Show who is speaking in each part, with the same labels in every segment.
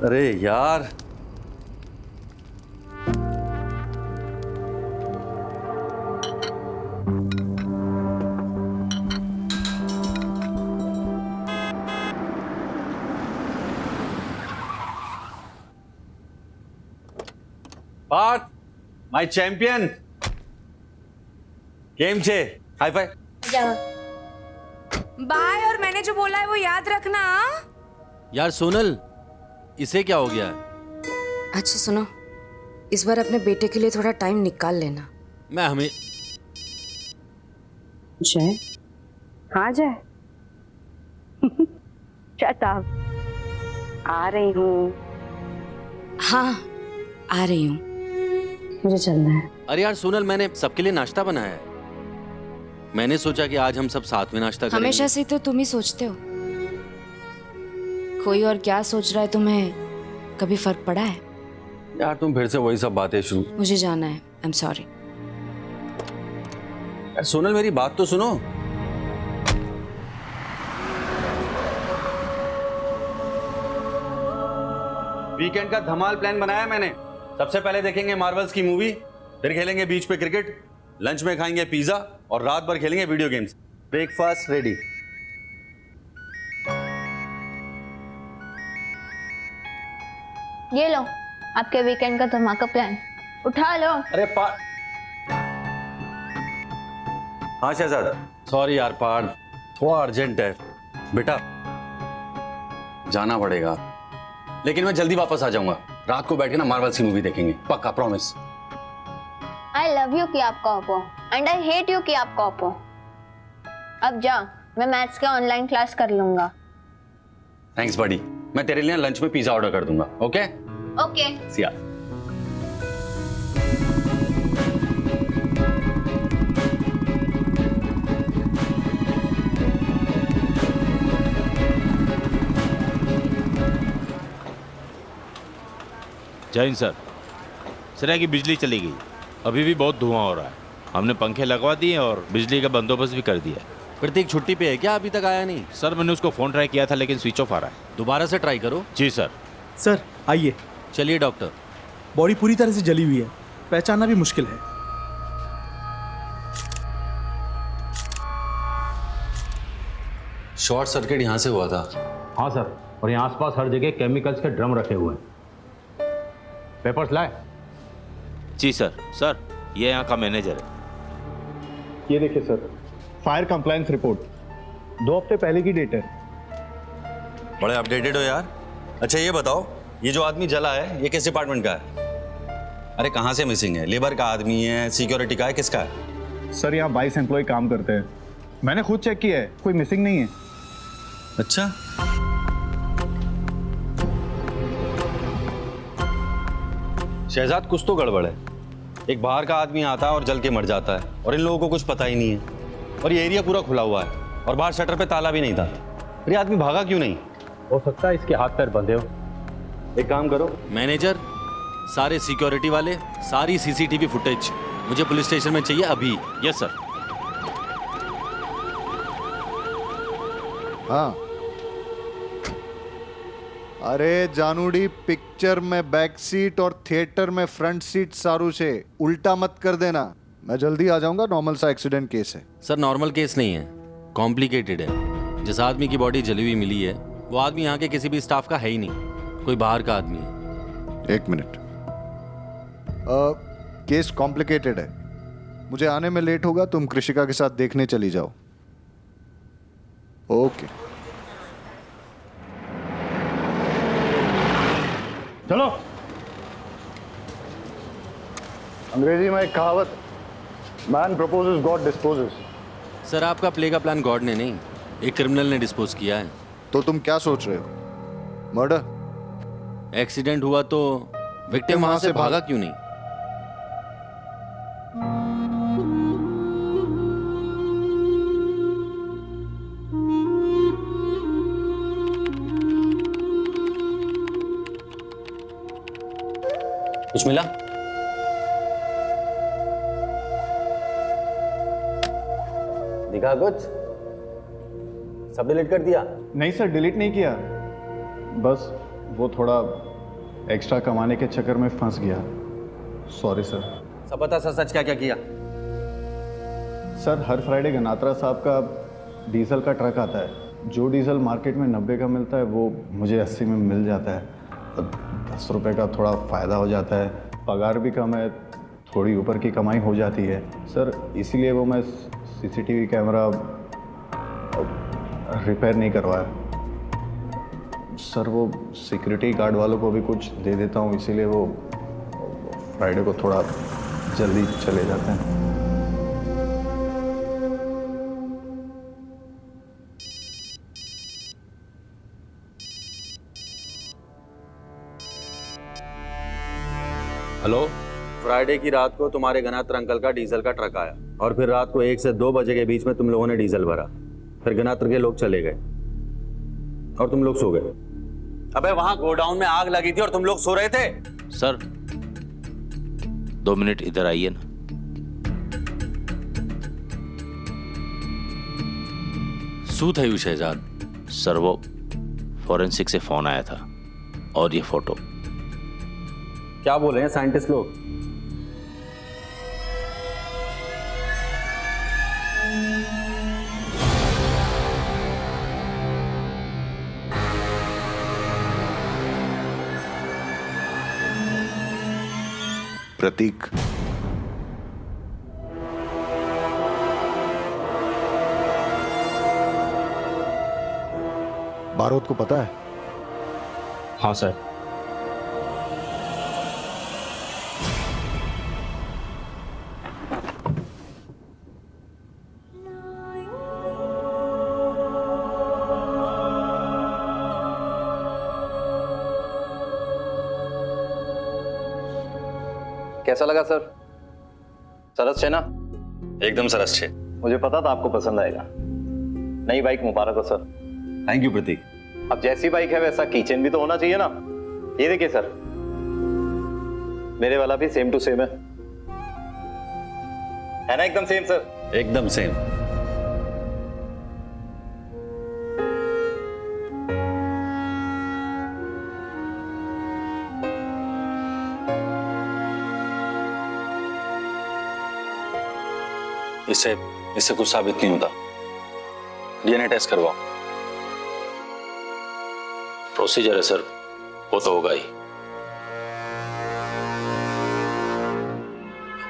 Speaker 1: अरे यार, Partha my champion, केम छे, हाई फाई।
Speaker 2: बाय, और मैंने जो बोला है वो याद रखना।
Speaker 3: यार सोनल, इसे क्या हो गया है?
Speaker 2: अच्छा सुनो, इस बार अपने बेटे के लिए थोड़ा टाइम निकाल लेना।
Speaker 3: मैं हमें
Speaker 4: जय, हाँ जय। Shut up. आ रही हूँ।
Speaker 2: हाँ, आ रही हूँ।
Speaker 4: मुझे चलना है।
Speaker 3: अरे यार सोनल, मैंने सबके लिए नाश्ता बनाया है। मैंने सोचा कि आज हम सब साथ में नाश्ता करेंगे।
Speaker 2: हमेशा से तो तुम ही सोचते हो। कोई और क्या सोच रहा है तुम्हें कभी फर्क पड़ा है?
Speaker 1: यार तुम फिर से वही सब बातें शुरू।
Speaker 2: मुझे जाना है, आई एम सॉरी।
Speaker 1: यार सोनल, मेरी बात तो सुनो। वीकेंड का धमाल प्लान बनाया मैंने। सबसे पहले देखेंगे मार्वल्स की मूवी, फिर खेलेंगे बीच पे क्रिकेट, लंच में खाएंगे पिज्जा और रात भर खेलेंगे वीडियो गेम्स। Breakfast ready.
Speaker 5: ये लो आपके वीकेंड का धमाका प्लान, उठा लो।
Speaker 1: अरे हाँ शहजाद, सॉरी यार पार्थ, थोड़ा अर्जेंट है बेटा, जाना पड़ेगा, लेकिन मैं जल्दी वापस आ जाऊंगा। रात को बैठ के ना मार्वल्स की मूवी देखेंगे, पक्का प्रॉमिस।
Speaker 5: आई लव यू कि आप कॉपो एंड आई हेट यू कि आप कॉपो। अब जा, मैं मैथ्स का ऑनलाइन क्लास कर लूंगा।
Speaker 1: थैंक्स बडी, मैं तेरे लिए लंच में पिज्जा ऑर्डर कर दूंगा। Okay
Speaker 5: okay.
Speaker 1: सी या।
Speaker 6: जय हिंद सर। सुना है कि बिजली चली गई, अभी भी बहुत धुआं हो रहा है। हमने पंखे लगवा दिए और बिजली का बंदोबस्त भी कर दिया।
Speaker 3: प्रतीक छुट्टी पे है क्या? अभी तक आया नहीं।
Speaker 6: सर मैंने उसको फ़ोन ट्राई किया था लेकिन स्विच ऑफ आ रहा है।
Speaker 3: दोबारा से ट्राई करो।
Speaker 6: जी सर।
Speaker 7: सर आइए।
Speaker 3: चलिए डॉक्टर।
Speaker 7: बॉडी पूरी तरह से जली हुई है, पहचानना भी मुश्किल है।
Speaker 1: शॉर्ट सर्किट यहाँ से हुआ था।
Speaker 8: हाँ सर, और यहाँ आसपास हर जगह केमिकल्स के ड्रम रखे हुए हैं। पेपर्स लाए?
Speaker 6: जी सर। सर ये यहाँ का मैनेजर है।
Speaker 9: ये देखिए सर, फायर कंप्लायंस रिपोर्ट 2 हफ्ते पहले की डेट है।
Speaker 1: बड़े अपडेटेड हो यार। अच्छा ये बताओ, ये जो आदमी जला है ये किस डिपार्टमेंट का है? अरे कहाँ से मिसिंग है? लेबर का आदमी है, सिक्योरिटी का है, किसका है?
Speaker 9: सर यहाँ 22 एम्प्लॉय काम करते हैं, मैंने खुद चेक किया है, कोई मिसिंग नहीं है।
Speaker 1: अच्छा, शहजाद कुछ तो गड़बड़ है। एक बाहर का आदमी आता है और जल के मर जाता है और इन लोगों को कुछ पता ही नहीं है, और ये एरिया पूरा खुला हुआ है और बाहर शटर पे ताला भी नहीं था। फिर ये आदमी भागा क्यों नहीं?
Speaker 8: हो सकता है इसके हाथ पैर बंधे हो।
Speaker 1: एक काम करो,
Speaker 3: मैनेजर, सारे सिक्योरिटी वाले, सारी सीसीटीवी फुटेज मुझे पुलिस स्टेशन में चाहिए अभी।
Speaker 6: Yes sir.
Speaker 10: हाँ, अरे जानूडी, पिक्चर में बैक सीट और थिएटर में फ्रंट सीट सारू से उल्टा मत कर देना। मैं जल्दी आ जाऊंगा, नॉर्मल सा एक्सीडेंट केस है।
Speaker 3: सर नॉर्मल केस नहीं है, कॉम्प्लिकेटेड है। जिस आदमी की बॉडी जली हुई मिली है वो आदमी यहाँ के किसी भी स्टाफ का है ही नहीं, कोई बाहर का आदमी है।
Speaker 10: 1 मिनट। केस कॉम्प्लिकेटेड है, मुझे आने में लेट होगा, तुम कृषिका के साथ देखने चली जाओ। ओके
Speaker 9: चलो। अंग्रेजी में एक कहावत, man proposes God disposes.
Speaker 3: Sir आपका प्ले का प्लान गॉड ने नहीं, एक क्रिमिनल ने डिस्पोज किया है।
Speaker 10: तो तुम क्या सोच रहे हो? मर्डर?
Speaker 3: एक्सीडेंट हुआ तो विक्टिम वहां से भागा क्यों नहीं? कुछ मिला?
Speaker 8: दिखा कुछ? सब डिलीट कर दिया?
Speaker 9: नहीं सर, डिलीट नहीं किया, बस वो थोड़ा एक्स्ट्रा कमाने के चक्कर में फंस गया। Sorry sir.
Speaker 1: सब बता सच सच क्या क्या किया।
Speaker 9: सर हर फ्राइडे गनात्रा साहब का डीजल का ट्रक आता है। जो डीजल मार्केट में 90 का मिलता है वो मुझे 80 में मिल जाता है। तब 10 रुपये का थोड़ा फ़ायदा हो जाता है। पगार भी कम है, थोड़ी ऊपर की कमाई हो जाती है सर। इसीलिए वो मैं सीसीटीवी कैमरा रिपेयर नहीं करवाया सर। वो सिक्योरिटी गार्ड वालों को भी कुछ दे देता हूँ, इसीलिए वो फ्राइडे को थोड़ा जल्दी चले जाते हैं।
Speaker 1: हेलो, फ्राइडे की रात को तुम्हारे गनात्र अंकल का डीजल का ट्रक आया और फिर रात को 1 से 2 बजे के बीच में तुम लोगों ने डीजल भरा। फिर गनात्र के लोग चले गए और तुम लोग सो गए। अबे वहां गोडाउन में आग लगी थी और तुम लोग सो रहे थे।
Speaker 6: सर 2 मिनट इधर आइए ना।
Speaker 3: શું થયું શહેજાદ?
Speaker 6: सर वो फॉरेंसिक से फोन आया था और ये फोटो।
Speaker 1: क्या बोल रहे हैं साइंटिस्ट लोग?
Speaker 10: प्रतीक, बारोद को पता है?
Speaker 7: हाँ सर।
Speaker 11: कैसा लगा सर? सरस है ना?
Speaker 1: एकदम सरस छे।
Speaker 11: मुझे पता था आपको पसंद आएगा। नई बाइक मुबारक हो सर।
Speaker 1: थैंक यू प्रतीक।
Speaker 11: अब जैसी बाइक है वैसा कीचेन भी तो होना चाहिए ना। ये देखिए सर, मेरे वाला भी सेम टू सेम है ना? एकदम सेम सर।
Speaker 1: एकदम सेम। इससे कुछ साबित नहीं होता। डीएनए टेस्ट करवाओ।
Speaker 6: प्रोसीजर है सर, वो तो होगा ही।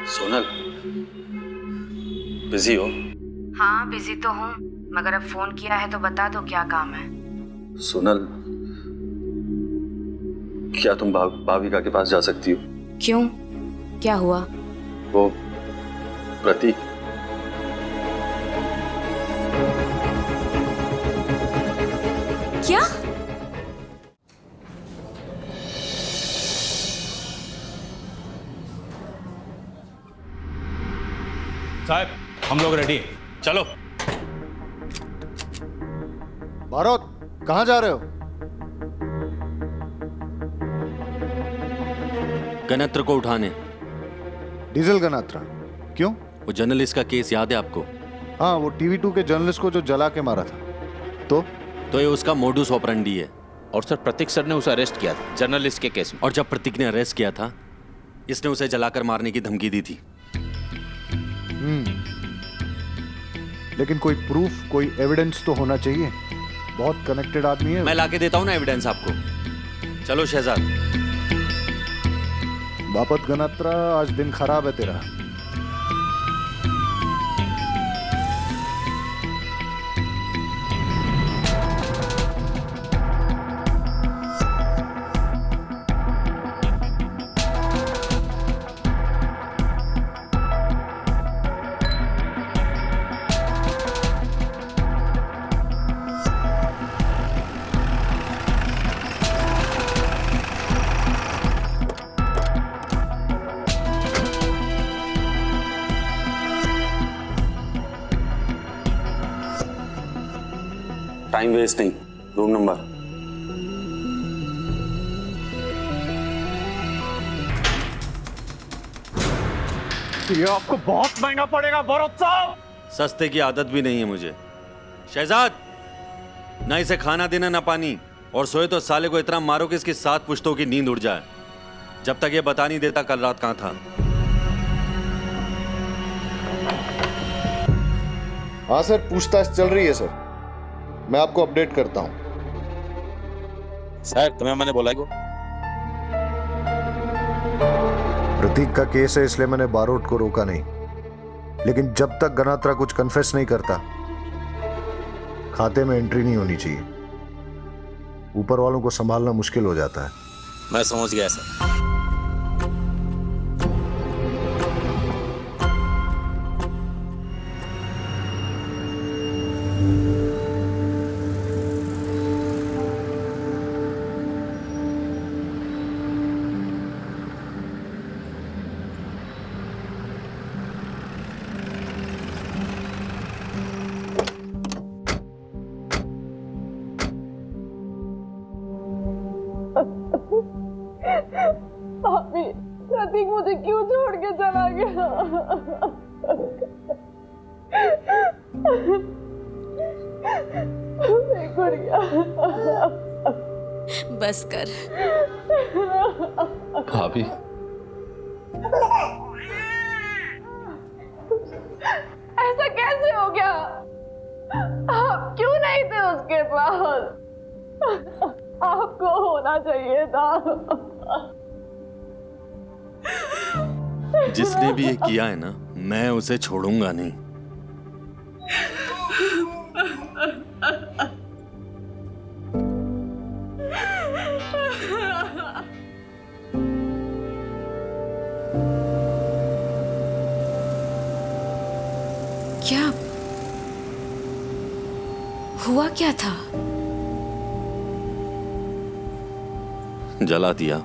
Speaker 1: सोनल, बिजी हो?
Speaker 2: हाँ बिजी तो हूँ, मगर अब फोन किया है तो बता दो क्या काम है।
Speaker 1: सोनल, क्या तुम भाविका के पास जा सकती हो?
Speaker 2: क्यों, क्या हुआ?
Speaker 1: वो प्रतीक
Speaker 2: क्या?
Speaker 6: साहब हम लोग रेडी, चलो।
Speaker 10: बारोद, कहाँ जा रहे हो?
Speaker 3: गणत्र को उठाने।
Speaker 10: डीजल गनात्रा? क्यों?
Speaker 3: वो जर्नलिस्ट का केस याद है आपको?
Speaker 10: हाँ, वो TV2 के जर्नलिस्ट को जो जला के मारा था। तो
Speaker 3: ये उसका मोडुस ऑपरेंडी है।
Speaker 6: और सर प्रतीक सर ने उसे अरेस्ट किया था जर्नलिस्ट के केस में।
Speaker 3: और जब प्रतीक ने अरेस्ट किया था, इसने उसे जलाकर मारने की धमकी दी थी।
Speaker 10: लेकिन कोई प्रूफ, कोई एविडेंस तो होना चाहिए। बहुत कनेक्टेड आदमी है।
Speaker 3: मैं लाके देता हूं ना एविडेंस आपको। चलो शहजाद।
Speaker 10: बापत गनात्रा, आज दिन खराब है तेरा।
Speaker 1: टाइम वेस्ट नहीं, रूम नंबर।
Speaker 11: ये आपको बहुत महंगा पड़ेगा बारोद साहब।
Speaker 3: सस्ते की आदत भी नहीं है मुझे। शहजाद, ना इसे खाना देना ना पानी, और सोए तो साले को इतना मारो कि इसकी 7 पुश्तों की नींद उड़ जाए, जब तक ये बता नहीं देता कल रात कहां था।
Speaker 10: हाँ सर, पूछताछ चल रही है सर, मैं आपको अपडेट करता हूँ।
Speaker 6: सर तुम्हें मैंने बोला को
Speaker 10: प्रतीक का केस है इसलिए मैंने बारोट को रोका नहीं, लेकिन जब तक गनात्रा कुछ कन्फेस नहीं करता खाते में एंट्री नहीं होनी चाहिए। ऊपर वालों को संभालना मुश्किल हो जाता है।
Speaker 6: मैं समझ गया सर।
Speaker 4: भाभी, प्रतीक मुझे क्यों छोड़ के चला गया? गुड़िया,
Speaker 2: बस कर।
Speaker 3: भाभी
Speaker 4: ऐसा कैसे हो गया? आप क्यों नहीं थे उसके पास? आपको होना चाहिए था।
Speaker 3: जिसने भी ये किया है ना, मैं उसे छोड़ूंगा नहीं।
Speaker 2: क्या हुआ? क्या था?
Speaker 3: जला दिया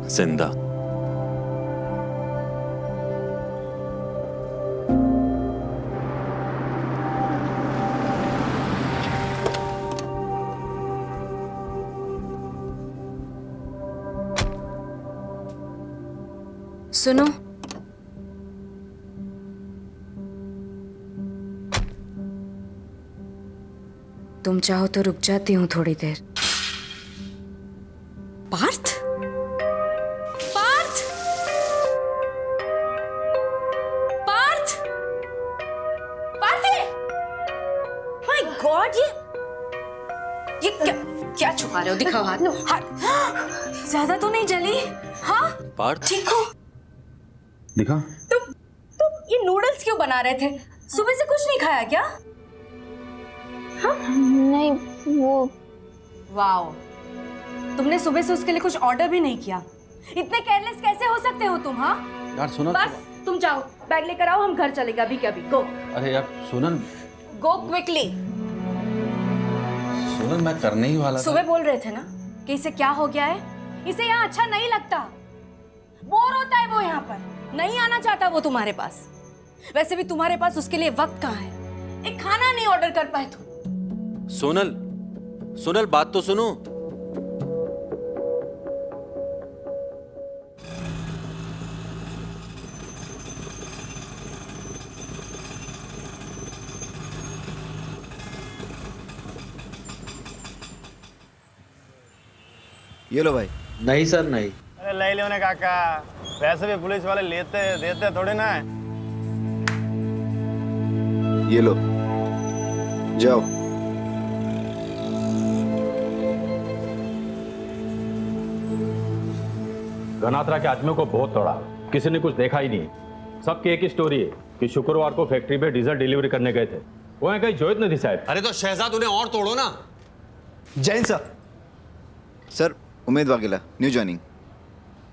Speaker 3: जिंदा।
Speaker 2: सुनो, तुम चाहो तो रुक जाती हूँ थोड़ी देर। पार्थ? पार्थ? पार्थ? पार्थ? माय गॉड, ये क्या छुपा रहे हो? दिखाओ हाथ। हाथ ज्यादा तो नहीं जली? हाँ
Speaker 3: पार्थ
Speaker 2: ठीक हो?
Speaker 1: दिखा।
Speaker 2: तुम ये नूडल्स क्यों बना रहे थे? सुबह से कुछ नहीं खाया क्या?
Speaker 5: नहीं वो
Speaker 2: वाओ, तुमने सुबह से उसके लिए कुछ ऑर्डर भी नहीं किया। इतने केयरलेस कैसे हो सकते हो तुम? हाँ
Speaker 1: यार सोनल,
Speaker 2: बस तुम जाओ, बैग लेकर आओ, हम घर चलेगा अभी के अभी। गो।
Speaker 1: अरे यार सोनल,
Speaker 2: गो क्विकली।
Speaker 1: सोनल मैं करने ही वाला था।
Speaker 2: सुबह बोल रहे थे ना कि इसे क्या हो गया है, इसे यहाँ अच्छा नहीं लगता, बोर होता है वो यहाँ पर, नहीं आना चाहता वो तुम्हारे पास। वैसे भी तुम्हारे पास उसके लिए वक्त कहाँ है? एक खाना नहीं ऑर्डर कर पाए तुम।
Speaker 3: सोनल, सोनल बात तो सुनो।
Speaker 10: ये लो भाई।
Speaker 11: नहीं सर नहीं।
Speaker 7: अरे ले लो ने काका, वैसे भी पुलिस वाले लेते देते थोड़े ना है।
Speaker 10: ये लो, जाओ।
Speaker 8: गनात्रा के आदमियों को बहुत तोड़ा, किसी ने कुछ देखा ही नहीं। सबकी एक ही स्टोरी है कि शुक्रवार को फैक्ट्री पे डीजल डिलीवरी करने गए थे। वो है कहीं जोइत नदी साहब।
Speaker 3: अरे तो शहजाद उन्हें और तोड़ो ना।
Speaker 7: Jain sir.
Speaker 12: Sir Umed Vaghela, new joining.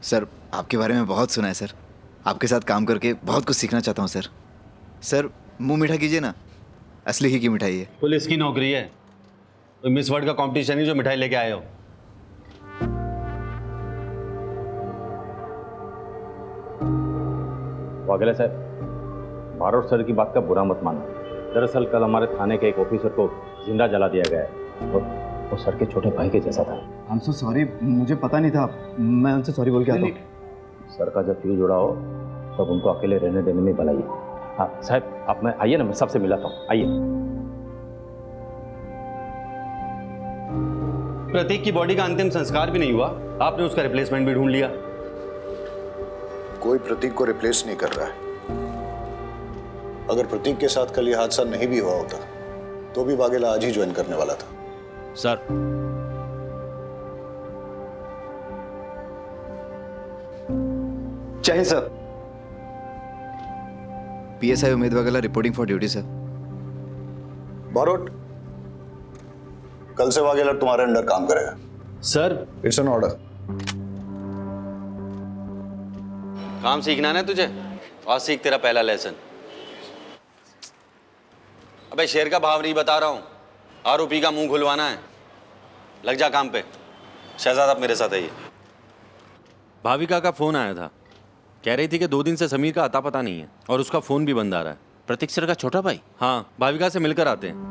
Speaker 12: Sir आपके बारे में बहुत सुना है सर, आपके साथ काम करके बहुत कुछ सीखना चाहता हूँ सर। सर मुंह मीठा कीजिए ना, असली ही की मिठाई है।
Speaker 3: पुलिस की नौकरी है, तो मिस वर्ल्ड का कंपटीशन ही जो मिठाई लेके आए हो।
Speaker 8: वाघेला साहब, बारोट सर की बात का बुरा मत मानना। दरअसल कल हमारे थाने के एक ऑफिसर को जिंदा जला दिया गया है और वो सर के छोटे भाई के जैसा था।
Speaker 9: आई एम सो सॉरी, मुझे पता नहीं था, मैं उनसे सॉरी बोल के आता हूँ।
Speaker 8: सर का जब फ्यूज उड़ा हो तब उनको अकेले रहने देने में भलाई है। हाँ साहब, आप मैं आइए ना, मैं सबसे मिलाता हूँ, आइए।
Speaker 1: प्रतीक की बॉडी का अंतिम संस्कार भी नहीं हुआ, आपने उसका रिप्लेसमेंट भी ढूंढ लिया।
Speaker 13: कोई प्रतीक को रिप्लेस नहीं कर रहा है। अगर प्रतीक के साथ कल ये हादसा नहीं भी हुआ होता तो भी वाघेला आज ही ज्वाइन करने वाला था।
Speaker 6: सर,
Speaker 12: जय Hind sir. PSI Umed Vaghela reporting for duty sir.
Speaker 13: Barot, कल से वाघेला तुम्हारे अंडर काम करेगा।
Speaker 1: Sir,
Speaker 13: it's an order.
Speaker 1: काम सीखना है तुझे, आज सीख तेरा पहला लेसन। अबे शेर का भाव नहीं बता रहा हूं, आरोपी का मुंह खुलवाना है। लग जा काम पे। शहजाद, आप मेरे साथ आइए।
Speaker 3: भाविका का फोन आया था, कह रही थी कि 2 दिन से समीर का अता पता नहीं है और उसका फोन भी बंद आ रहा है।
Speaker 6: प्रतीक सर का छोटा भाई?
Speaker 3: हाँ, भाविका से मिलकर आते हैं।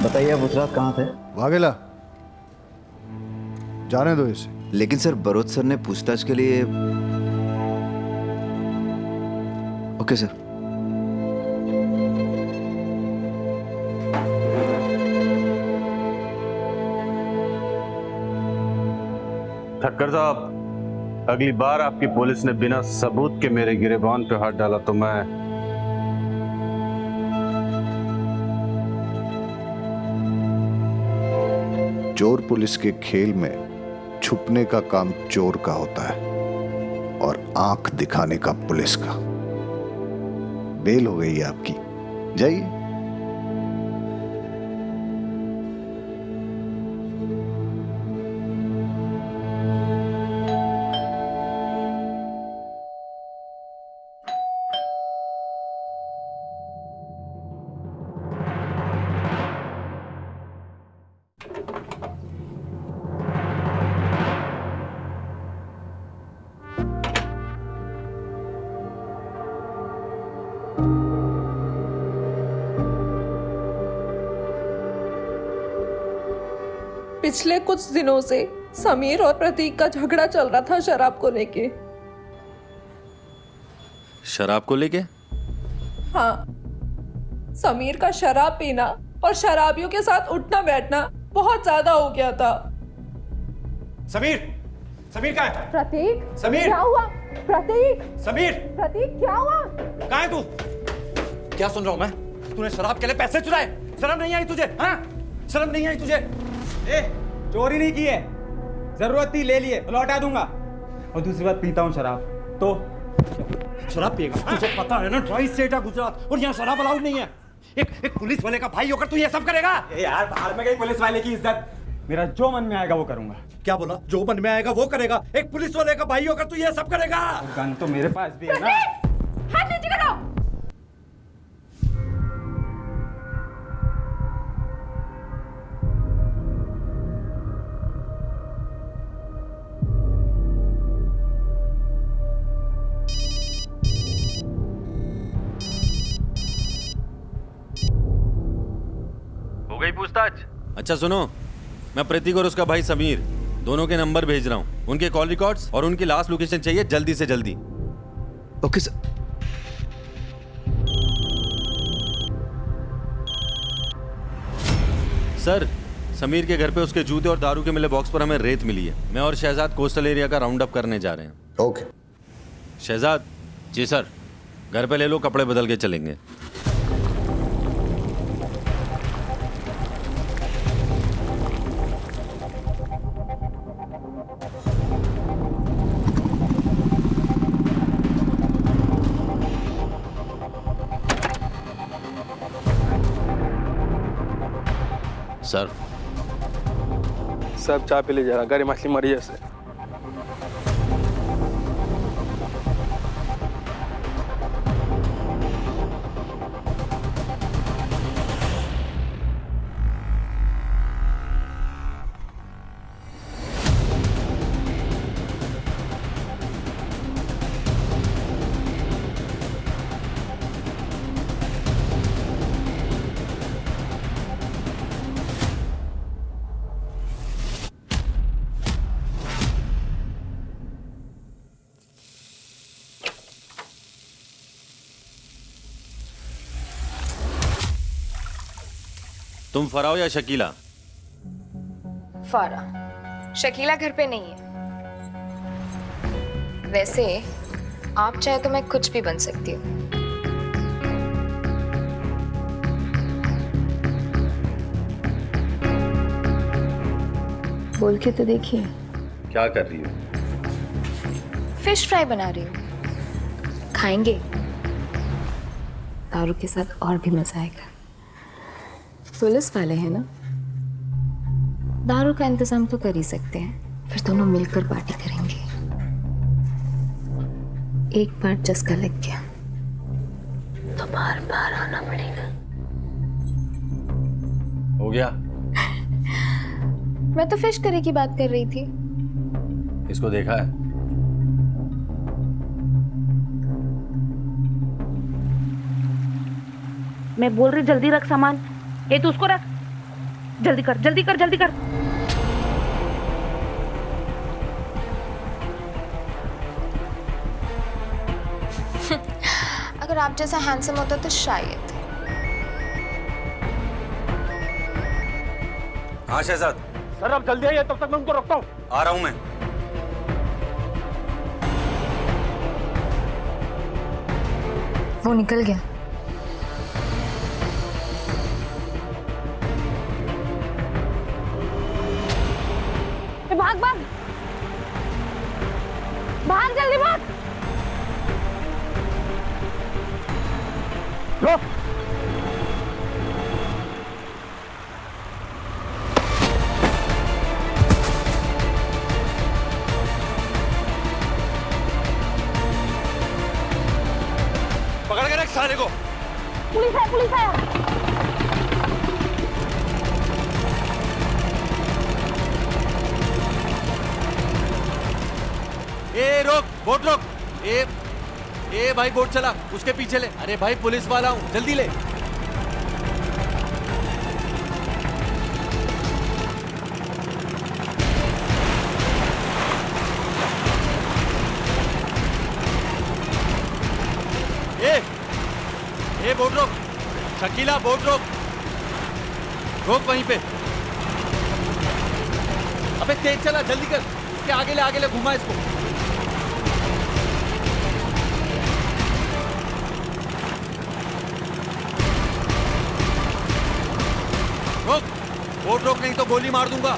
Speaker 9: बताइए अब उस रात कहाँ थे?
Speaker 10: वाघेला, जाने दो इसे।
Speaker 12: लेकिन सर, बरोत सर ने पूछताछ के लिए। Okay sir.
Speaker 7: ठक्कर साहब, अगली बार आपकी पुलिस ने बिना सबूत के मेरे गिरेबान पे हाथ डाला तो मैं
Speaker 10: चोर पुलिस के खेल में छुपने का काम चोर का होता है और आंख दिखाने का पुलिस का। बेल हो गई है आपकी, जाइए।
Speaker 4: पिछले कुछ दिनों से समीर और प्रतीक का झगड़ा चल रहा था शराब को लेके।
Speaker 3: शराब को लेके?
Speaker 4: हाँ, समीर का शराब पीना और शराबियों के साथ उठना बैठना बहुत ज्यादा हो गया था।
Speaker 11: समीर, समीर कहाँ है?
Speaker 4: प्रतीक,
Speaker 11: समीर,
Speaker 4: क्या हुआ? प्रतीक,
Speaker 11: समीर,
Speaker 4: प्रतीक क्या हुआ?
Speaker 11: कहाँ है तू? क्या सुन रहा हूँ मैं? तूने शराब के लिए पैसे चुराए? शर्म नहीं आई तुझे? हाँ, शर्म नहीं आई तुझे?
Speaker 14: चोरी नहीं की है, जरूरत थी ले लिए, लौटा दूंगा। और दूसरी बात, पीता हूँ शराब तो
Speaker 11: शराब पिएगा? तुझे पता है ना, ट्राई स्टेट है गुजरात और यहाँ शराब अलाउड नहीं है। एक पुलिस वाले का भाई होकर तू ये सब करेगा?
Speaker 14: यार, बाहर में गई पुलिस वाले की इज्जत। मेरा जो मन में आएगा वो करूंगा।
Speaker 11: क्या बोला? जो मन में आएगा वो करेगा? एक पुलिस वाले का भाई होकर तू ये सब करेगा?
Speaker 14: गन तो मेरे पास भी है ना।
Speaker 4: हाथ नीचे करो।
Speaker 3: गई पूछताछ? अच्छा सुनो, मैं प्रतीक और उसका भाई समीर दोनों के नंबर भेज रहा हूँ। उनके कॉल रिकॉर्ड्स और उनकी लास्ट लोकेशन चाहिए जल्दी से जल्दी।
Speaker 12: Okay sir.
Speaker 3: सर, समीर के घर पे उसके जूते और दारू के मिले बॉक्स पर हमें रेत मिली है। मैं और शहजाद कोस्टल एरिया का राउंड अप करने जा रहे हैं।
Speaker 13: ओके।
Speaker 3: शहजाद।
Speaker 6: जी सर।
Speaker 3: घर पे ले लो, कपड़े बदल के चलेंगे।
Speaker 6: सर,
Speaker 15: सब चाय पी लीजिएगा, गरी मछली मरी जैसे।
Speaker 3: तुम फराह या शकीला?
Speaker 16: फारा। शकीला घर पे नहीं है। वैसे आप चाहे तो मैं कुछ भी बन सकती हूँ। बोल के तो देखिए।
Speaker 1: क्या कर रही हो?
Speaker 16: फिश फ्राई बना रही हूँ, खाएंगे? दारू के साथ और भी मजा आएगा। पुलिस वाले हैं ना, दारू का इंतजाम तो कर ही सकते हैं, फिर दोनों मिलकर पार्टी करेंगे। एक बार चस्का लग गया तो बार बार आना पड़ेगा।
Speaker 1: हो गया?
Speaker 16: मैं तो फिश करी की बात कर रही थी।
Speaker 1: इसको देखा है?
Speaker 17: मैं बोल रही जल्दी रख सामान। ये तू उसको रख, जल्दी कर जल्दी कर जल्दी कर।
Speaker 16: अगर आप जैसा हैंडसम होता तो शायद।
Speaker 1: हाँ शहजाद।
Speaker 15: सर आप जल्दी आइए, तब तक मैं उनको रोकता हूँ।
Speaker 1: आ रहा हूं मैं।
Speaker 16: वो निकल गया।
Speaker 17: भाग भाग भाग, जल्दी भाग।
Speaker 15: लो।
Speaker 3: पकड़ के रख सारे को।
Speaker 17: पुलिस है, पुलिस है।
Speaker 3: ए रोक, बोट रोक। ए भाई बोट चला, उसके पीछे ले। अरे भाई पुलिस वाला हूं, जल्दी ले। ए बोट रोक, शकीला बोट रोक, रोक वहीं पे। अबे तेज चला, जल्दी कर, इसके आगे ले घुमा इसको। रोक, बोट रोक, नहीं तो गोली मार दूंगा।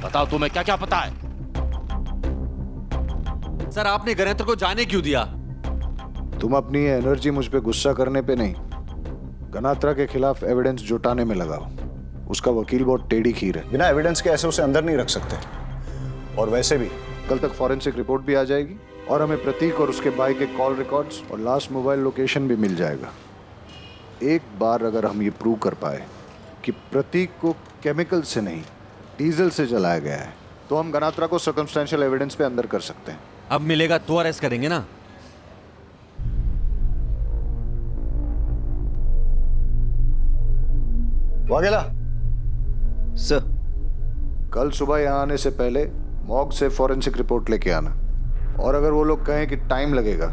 Speaker 6: बताओ तुम्हें क्या क्या पता है?
Speaker 3: सर आपने गणेंद्र को जाने क्यों दिया?
Speaker 10: तुम अपनी ये एनर्जी मुझ पे गुस्सा करने पे नहीं, गनात्रा के खिलाफ एविडेंस जुटाने में लगाओ। उसका वकील बहुत टेढ़ी खीर है।
Speaker 13: बिना एविडेंस के ऐसे उसे अंदर नहीं रख सकते। और वैसे भी
Speaker 10: कल तक फॉरेंसिक रिपोर्ट भी आ जाएगी और हमें प्रतीक और उसके भाई के कॉल रिकॉर्ड्स और लास्ट मोबाइल लोकेशन भी मिल जाएगा। एक बार अगर हम ये प्रूव कर पाए कि प्रतीक को केमिकल से नहीं डीजल से जलाया गया है, तो हम गनात्रा को सर्कमस्टेंशियल एविडेंस पे अंदर कर सकते हैं।
Speaker 3: अब मिलेगा तो अरेस्ट करेंगे ना?
Speaker 13: वाघेला
Speaker 12: सर,
Speaker 10: कल सुबह यहाँ आने से पहले मॉग से फॉरेंसिक रिपोर्ट लेके आना, और अगर वो लोग कहें कि टाइम लगेगा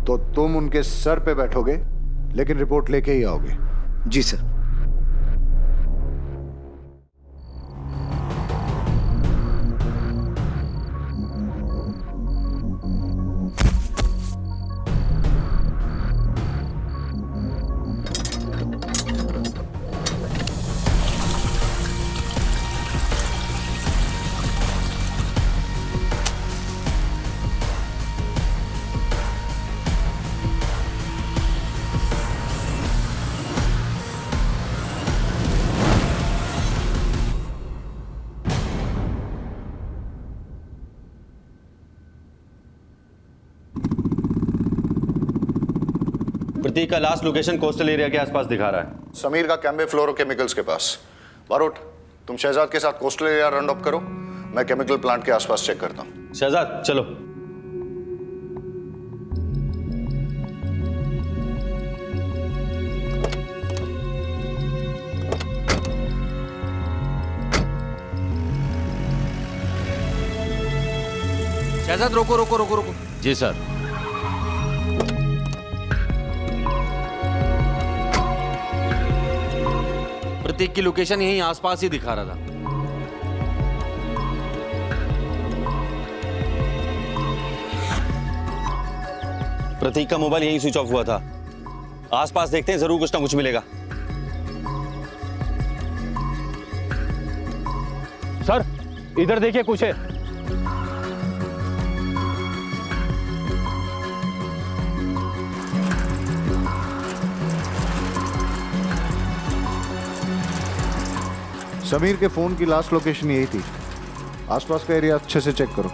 Speaker 10: तो तुम उनके सर पे बैठोगे, लेकिन रिपोर्ट लेके ही आओगे।
Speaker 12: जी सर।
Speaker 1: प्रतीक का लास्ट लोकेशन कोस्टल एरिया के आसपास दिखा रहा है।
Speaker 13: समीर का कैम्बे फ्लोरोकेमिकल्स के पास। बारोट, तुम शहजाद के साथ कोस्टल एरिया राउंड अप करो, मैं केमिकल प्लांट के आसपास चेक करता हूँ।
Speaker 1: शहजाद चलो।
Speaker 3: शहजाद रोको रोको रोको रोको।
Speaker 6: जी सर।
Speaker 3: प्रतीक की लोकेशन यहीं आसपास ही दिखा रहा था।
Speaker 1: प्रतीक का मोबाइल यहीं स्विच ऑफ हुआ था। आसपास देखते हैं, जरूर कुछ ना कुछ मिलेगा।
Speaker 15: सर इधर देखिए, कुछ है।
Speaker 10: समीर के फोन की लास्ट लोकेशन यही थी। आसपास का एरिया अच्छे से चेक करो।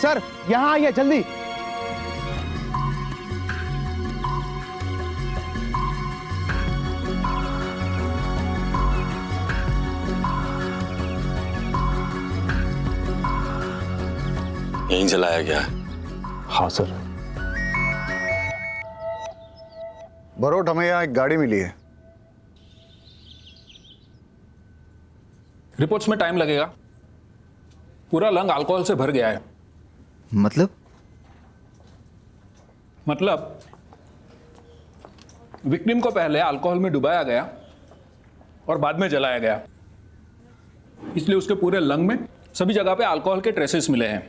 Speaker 15: सर यहाँ आइए जल्दी।
Speaker 1: यहीं जलाया गया है।
Speaker 15: हाँ सर।
Speaker 9: बरोट, हमें यहाँ एक गाड़ी मिली है।
Speaker 18: रिपोर्ट्स में टाइम लगेगा। पूरा लंग अल्कोहल से भर गया है। मतलब विक्टिम को पहले अल्कोहल में डुबाया गया और बाद में जलाया गया, इसलिए उसके पूरे लंग में सभी जगह पे अल्कोहल के ट्रेसेस मिले हैं।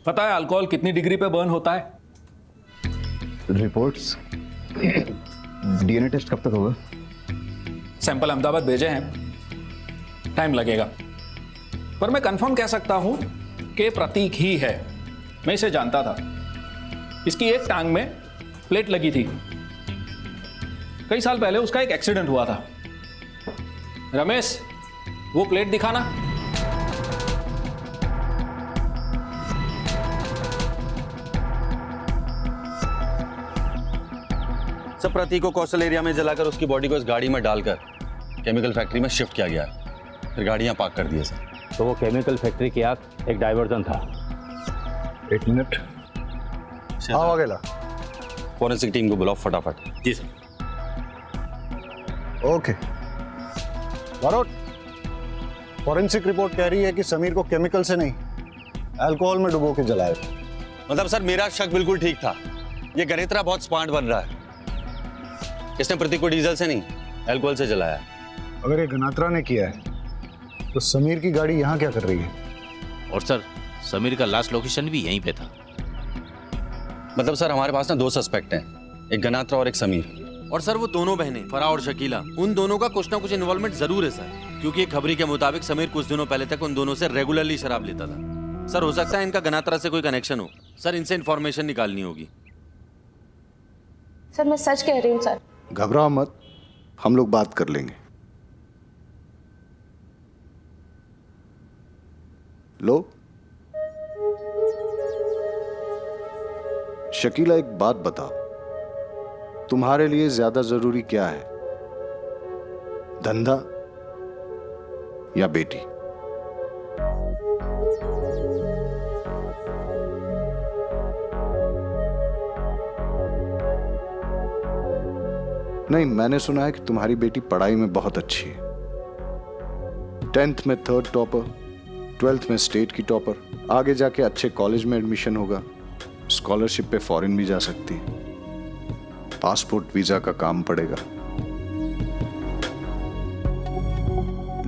Speaker 18: पता है अल्कोहल कितनी डिग्री पे बर्न होता है?
Speaker 9: रिपोर्ट्स डीएनए टेस्ट कब तक होगा?
Speaker 18: सैंपल अहमदाबाद भेजे हैं, टाइम लगेगा, पर मैं कंफर्म कह सकता हूं कि प्रतीक ही है। मैं इसे जानता था। इसकी एक टांग में प्लेट लगी थी। कई साल पहले उसका एक एक्सीडेंट हुआ था। रमेश, वो प्लेट दिखाना।
Speaker 1: सब प्रतीक को कौशल एरिया में जलाकर उसकी बॉडी को इस गाड़ी में डालकर केमिकल फैक्ट्री में शिफ्ट किया गया है। फिर गाड़ियां पार्क कर दी है सर।
Speaker 8: तो वो केमिकल फैक्ट्री की आग एक डाइवर्जन था।
Speaker 9: 1 मिनट। हाँ वागेला,
Speaker 1: फॉरेंसिक टीम को बुलाओ फटाफट।
Speaker 3: जी sir.
Speaker 9: Okay.
Speaker 13: Barot, forensic report कह रही है कि समीर को केमिकल से नहीं, अल्कोहल में डुबो के जलाया।
Speaker 1: मतलब सर मेरा शक बिल्कुल ठीक था। ये गणित्रा बहुत स्मार्ट बन रहा है। इसने प्रतीक को डीजल से नहीं, अल्कोहल से जलाया।
Speaker 13: अगर ये गनात्रा ने किया है तो समीर की गाड़ी यहाँ क्या कर रही है?
Speaker 6: और सर समीर का लास्ट लोकेशन भी यहीं पे था।
Speaker 1: मतलब सर हमारे पास ना 2 सस्पेक्ट हैं, एक गनात्रा और एक समीर।
Speaker 3: और सर वो दोनों बहनें फराह और शकीला, उन दोनों का कुछ ना कुछ इन्वॉल्वमेंट जरूर है सर, क्योंकि एक खबरी के मुताबिक समीर कुछ दिनों पहले तक उन दोनों से रेगुलरली शराब लेता था। सर हो सकता है इनका गनात्रा से कोई कनेक्शन हो। सर इनसे इंफॉर्मेशन निकालनी होगी।
Speaker 4: सर मैं सच कह रही हूँ सर।
Speaker 10: घबराओ मत, हम लोग बात कर लेंगे। लो शकीला, एक बात बताओ, तुम्हारे लिए ज्यादा जरूरी क्या है, धंधा या बेटी? नहीं, मैंने सुना है कि तुम्हारी बेटी पढ़ाई में बहुत अच्छी है। 10th में 3rd टॉपर, 12th में स्टेट की टॉपर। आगे जाके अच्छे कॉलेज में एडमिशन होगा, स्कॉलरशिप पे फॉरेन भी जा सकती है, पासपोर्ट वीजा का काम पड़ेगा।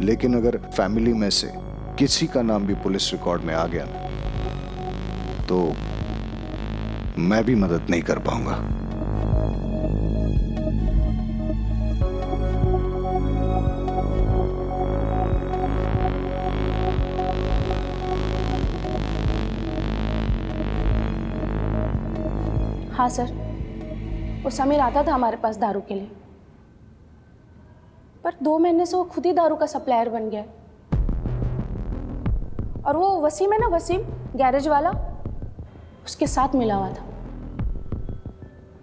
Speaker 10: लेकिन अगर फैमिली में से किसी का नाम भी पुलिस रिकॉर्ड में आ गया तो मैं भी मदद नहीं कर पाऊंगा।
Speaker 4: हाँ सर, वो समीर आता था हमारे पास दारू के लिए, पर 2 महीने से वो खुद ही दारू का सप्लायर बन गया। और वो वसीम है ना, वसीम गैरेज वाला, उसके साथ मिला हुआ था।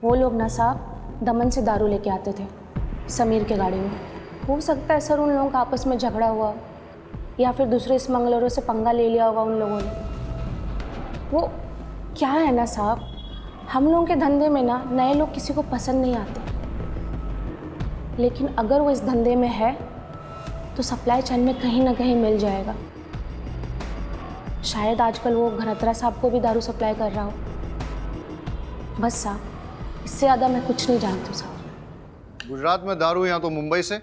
Speaker 4: वो लोग ना साहब दमन से दारू लेके आते थे समीर के गाड़ी में। हो सकता है सर उन लोगों का आपस में झगड़ा हुआ, या फिर दूसरे स्मगलरों से पंगा ले लिया होगा उन लोगों ने। वो क्या है ना साहब, हम लोगों के धंधे में ना नए लोग किसी को पसंद नहीं आते। लेकिन अगर वो इस धंधे में है तो सप्लाई चेन में कहीं ना कहीं मिल जाएगा। शायद आजकल वो घनत्रा साहब को भी दारू सप्लाई कर रहा हो। बस साहब, इससे ज़्यादा मैं कुछ नहीं जानती हूँ साहब।
Speaker 13: गुजरात में दारू या तो मुंबई से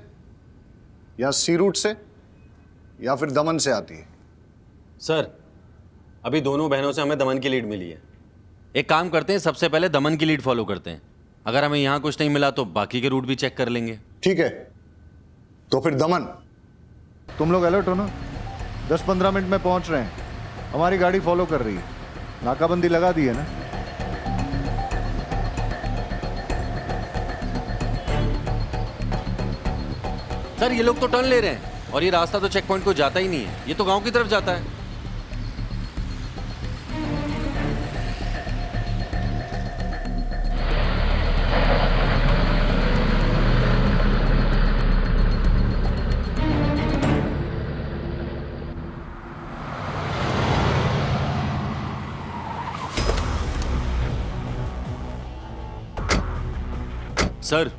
Speaker 13: या सी रूट से या फिर दमन से आती है।
Speaker 3: सर, अभी दोनों बहनों से हमें दमन की लीड मिली है। एक काम करते हैं, सबसे पहले दमन की लीड फॉलो करते हैं। अगर हमें यहाँ कुछ नहीं मिला तो बाकी के रूट भी चेक कर लेंगे।
Speaker 13: ठीक है, तो फिर दमन।
Speaker 10: तुम लोग अलर्ट हो ना? 10-15 मिनट में पहुंच रहे हैं। हमारी गाड़ी फॉलो कर रही है। नाकाबंदी लगा दी है ना?
Speaker 3: सर, ये लोग तो टर्न ले रहे हैं और ये रास्ता तो चेक पॉइंट को जाता ही नहीं है। ये तो गांव की तरफ जाता है। सर,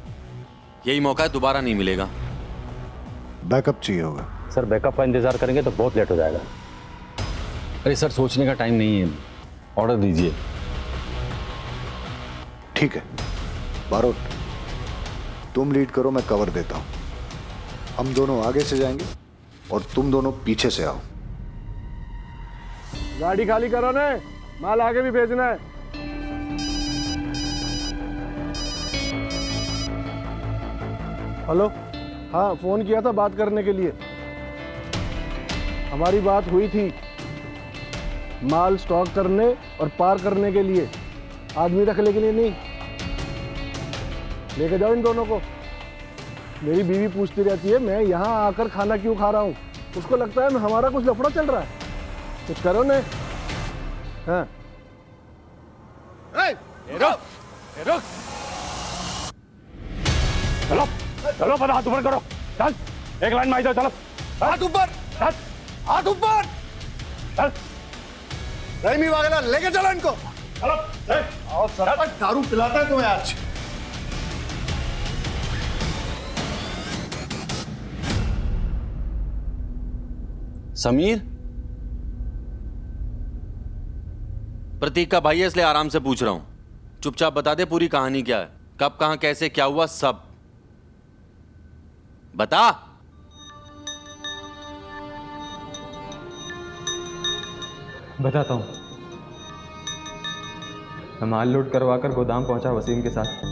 Speaker 3: यही मौका है, दोबारा नहीं मिलेगा।
Speaker 10: बैकअप चाहिए होगा।
Speaker 1: सर, बैकअप का इंतजार करेंगे तो बहुत लेट हो जाएगा। अरे सर, सोचने का टाइम नहीं है, ऑर्डर दीजिए।
Speaker 10: ठीक है बारोट, तुम लीड करो, मैं कवर देता हूं। हम दोनों आगे से जाएंगे और तुम दोनों पीछे से आओ।
Speaker 15: गाड़ी खाली करो ने, माल आगे भी भेजना है। हेलो, हाँ फोन किया था बात करने के लिए। हमारी बात हुई थी माल स्टॉक करने और पार करने के लिए, आदमी रखने के लिए नहीं। लेके जाओ इन दोनों को। मेरी बीवी पूछती रहती है मैं यहाँ आकर खाना क्यों खा रहा हूँ। उसको लगता है हमारा कुछ लफड़ा चल रहा है। कुछ करो ने। हाँ रुक, चलो चलो, पता हाथ ऊपर करो। चल, एक लाइन में आ जाओ। चलो, हाथ ऊपर, चल, हाथ ऊपर, चल।
Speaker 13: रहीमी वागेला, लेके चलो इनको।
Speaker 15: चलो,
Speaker 13: और सरपंच दारू पिलाता है तुम्हें आज।
Speaker 3: समीर, प्रतीक का भाई है इसलिए आराम से पूछ रहा हूं। चुपचाप बता दे पूरी कहानी क्या है, कब कहां कैसे क्या हुआ, सब बता।
Speaker 14: बताता हूँ। मैं माल लोड करवा कर गोदाम पहुंचा वसीम के साथ।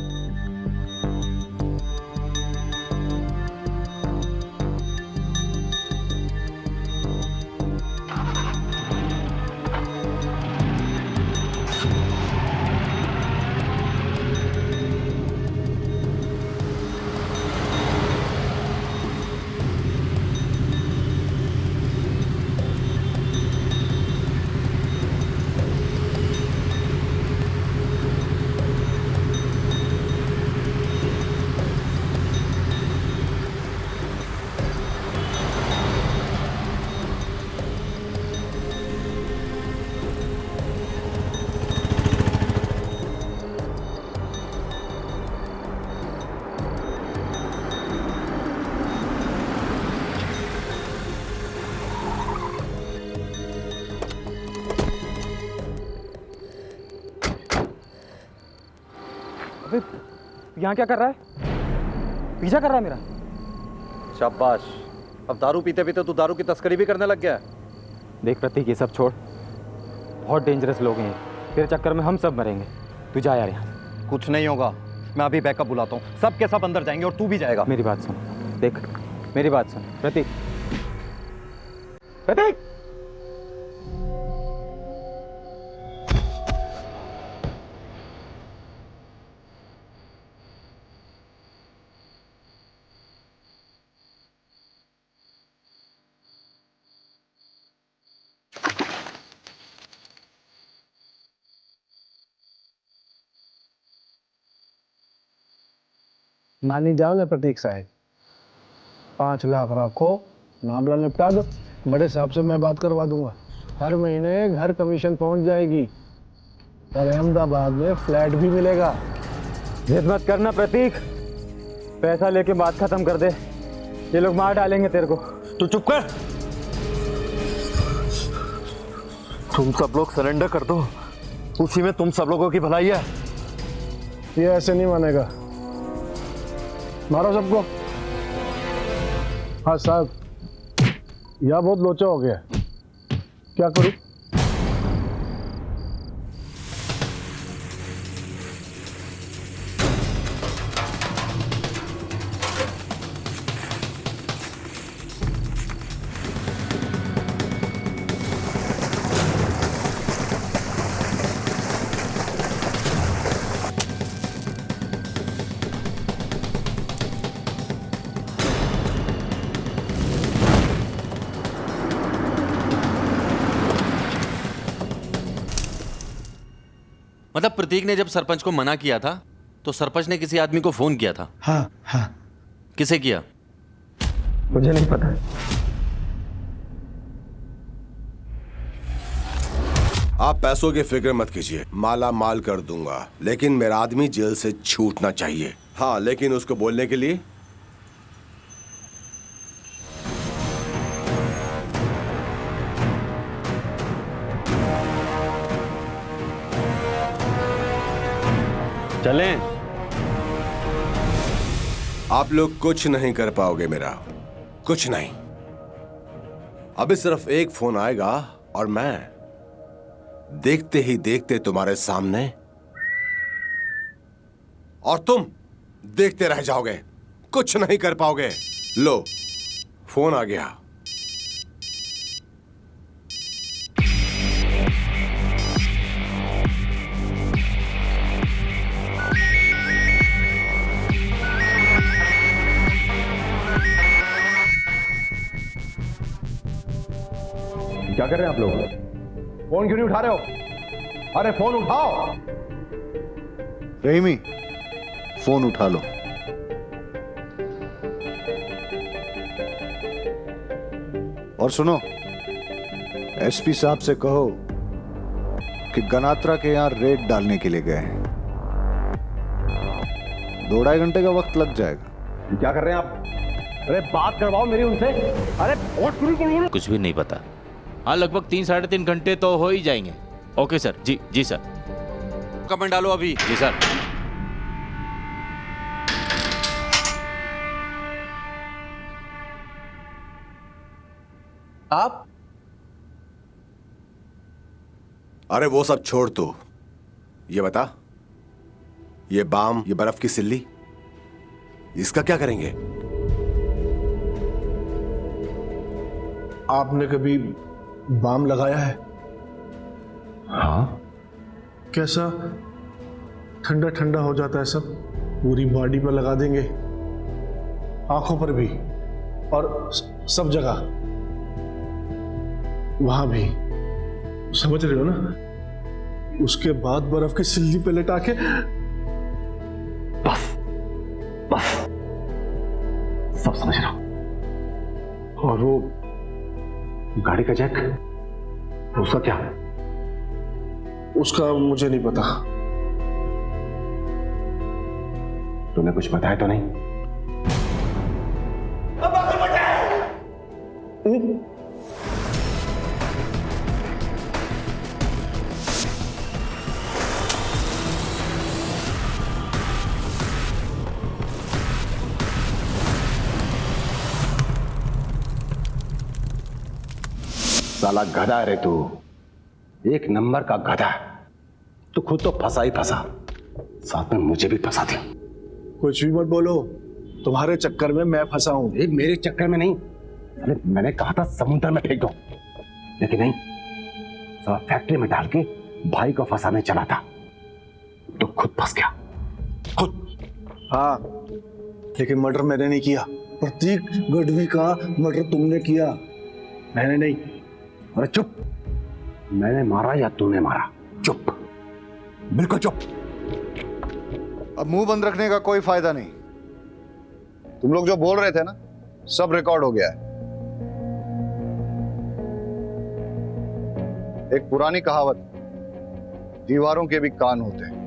Speaker 14: यहाँ क्या कर रहा है? पीछा कर रहा है मेरा।
Speaker 11: शाबाश, अब दारू पीते पीते तू दारू की तस्करी भी करने लग गया है।
Speaker 14: देख प्रतीक, ये सब छोड़, बहुत डेंजरस लोग हैं। तेरे चक्कर में हम सब मरेंगे। तू जा यार यहाँ।
Speaker 11: कुछ नहीं होगा, मैं अभी बैकअप बुलाता हूँ। सब के सब अंदर जाएंगे और तू भी जाएगा।
Speaker 14: मेरी बात सुन, देख मेरी बात सुन प्रतीक। प्रतीक,
Speaker 15: मानी जाओ ना प्रतीक साहब, 5 लाख रखो, मामला निपटा दो। बड़े साहब से मैं बात करवा दूंगा। हर महीने घर कमीशन पहुंच जाएगी और अहमदाबाद में फ्लैट भी मिलेगा।
Speaker 14: जिद मत करना प्रतीक, पैसा लेके बात खत्म कर दे, ये लोग मार डालेंगे तेरे को।
Speaker 11: तू चुप कर। तुम सब लोग सरेंडर कर दो, उसी में तुम सब लोगों की भलाई है।
Speaker 15: ये ऐसे नहीं मानेगा, मारो सबको। हाँ साहब, यह बहुत लोचा हो गया, क्या करूं?
Speaker 3: मतलब प्रतीक ने जब सरपंच को मना किया था तो सरपंच ने किसी आदमी को फोन किया था?
Speaker 15: हाँ हाँ।
Speaker 3: किसे किया?
Speaker 15: मुझे नहीं पता।
Speaker 19: आप पैसों की फिक्र मत कीजिए, माला माल कर दूंगा, लेकिन मेरा आदमी जेल से छूटना चाहिए। हाँ, लेकिन उसको बोलने के लिए
Speaker 7: चलें।
Speaker 19: आप लोग कुछ नहीं कर पाओगे मेरा, कुछ नहीं। अभी सिर्फ एक फोन आएगा और मैं देखते ही देखते तुम्हारे सामने, और तुम देखते रह जाओगे, कुछ नहीं कर पाओगे। लो, फोन आ गया।
Speaker 15: क्या कर रहे हैं आप लोग? फोन क्यों नहीं उठा रहे हो? अरे फोन उठाओ।
Speaker 10: रहीमी, फोन उठा लो। और सुनो, एसपी साहब से कहो कि गनात्रा के यहां रेड डालने के लिए गए हैं। 2-2.5 घंटे का वक्त लग जाएगा।
Speaker 15: क्या कर रहे हैं आप? अरे बात करवाओ मेरी उनसे। अरे
Speaker 6: कुछ भी नहीं पता। हाँ, लगभग 3-3.5 घंटे तो हो ही जाएंगे। Okay sir. जी जी सर।
Speaker 3: कमेंट डालो अभी।
Speaker 6: जी सर।
Speaker 11: आप?
Speaker 19: अरे वो सब छोड़ तू, ये बता, ये बाम, ये बर्फ की सिल्ली, इसका क्या करेंगे?
Speaker 15: आपने कभी बाम लगाया है?
Speaker 19: हाँ।
Speaker 15: कैसा ठंडा ठंडा हो जाता है सब, पूरी बॉडी पर लगा देंगे, आंखों पर भी और सब जगह, वहां भी, समझ रहे हो ना? उसके बाद बर्फ की सिल्ली पे लटा के बस बस सब समझ रहा हूं। और वो गाड़ी का जैक, उसका क्या? उसका मुझे नहीं पता।
Speaker 19: तूने कुछ बताया तो नहीं? साला गधा रे तू, एक नंबर का गधा। तू खुद तो फंसा ही फंसा, साथ में मुझे भी फंसा दिया।
Speaker 15: कुछ भी मत बोलो, तुम्हारे चक्कर में मैं फंसा हूं।
Speaker 19: मेरे चक्कर में नहीं, अरे मैंने कहा था समुद्र में फेंक दो, लेकिन नहीं, साला फैक्ट्री में डाल के भाई को फंसाने चला था, तो खुद फंस गया, खुद।
Speaker 15: हाँ, लेकिन मर्डर मैंने नहीं किया। प्रतीक गढ़वी का मर्डर तुमने किया, मैंने नहीं।
Speaker 19: अरे चुप, मैंने मारा या तूने मारा? चुप, बिल्कुल चुप।
Speaker 10: अब मुंह बंद रखने का कोई फायदा नहीं।
Speaker 9: तुम लोग जो बोल रहे थे ना, सब रिकॉर्ड हो गया है। एक पुरानी कहावत, दीवारों के भी कान होते हैं।